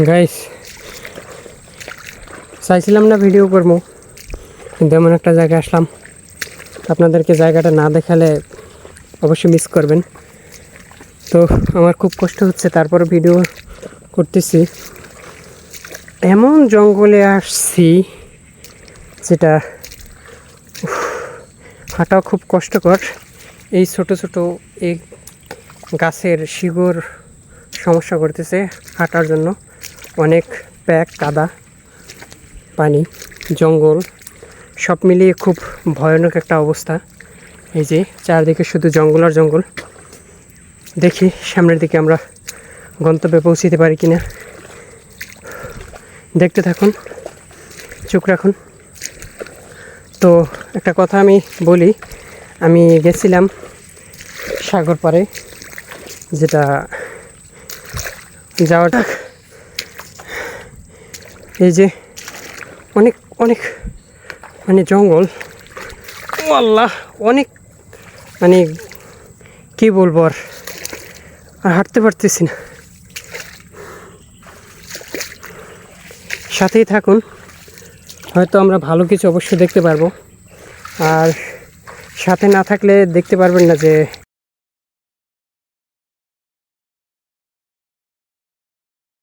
Guys, চাইছিলাম না video করবো, কিন্তু এমন একটা জায়গায় আসলাম, আপনাদেরকে জায়গাটা না দেখালে অবশ্যই মিস করবেন। তো আমার খুব কষ্ট হচ্ছে, তারপর ভিডিও করতেছি। এমন জঙ্গলে আসছি যেটা হাঁটাও খুব কষ্টকর। এই ছোট ছোট এই গাছের শিকড় সমস্যা করতেছে হাঁটার জন্য। অনেক প্যাক, কাদা, পানি, জঙ্গল সব মিলিয়ে খুব ভয়ানক একটা অবস্থা। এই যে চারদিকে শুধু জঙ্গল আর জঙ্গল। দেখি সামনের দিকে আমরা গন্তব্যে পৌঁছতে পারি কিনা। দেখতে থাকুন, চোখ রাখুন। তো একটা কথা আমি বলি, আমি গেছিলাম সাগর পাড়ে, যেটা যাওয়াটা এই যে অনেক অনেক মানে জঙ্গল, ও আল্লাহ, অনেক মানে কী বলবো, আর হাঁটতে পারতেছি না। সাথেই থাকুন, হয়তো আমরা ভালো কিছু অবশ্যই দেখতে পারবো। আর সাথে না থাকলে দেখতে পারবেন না যে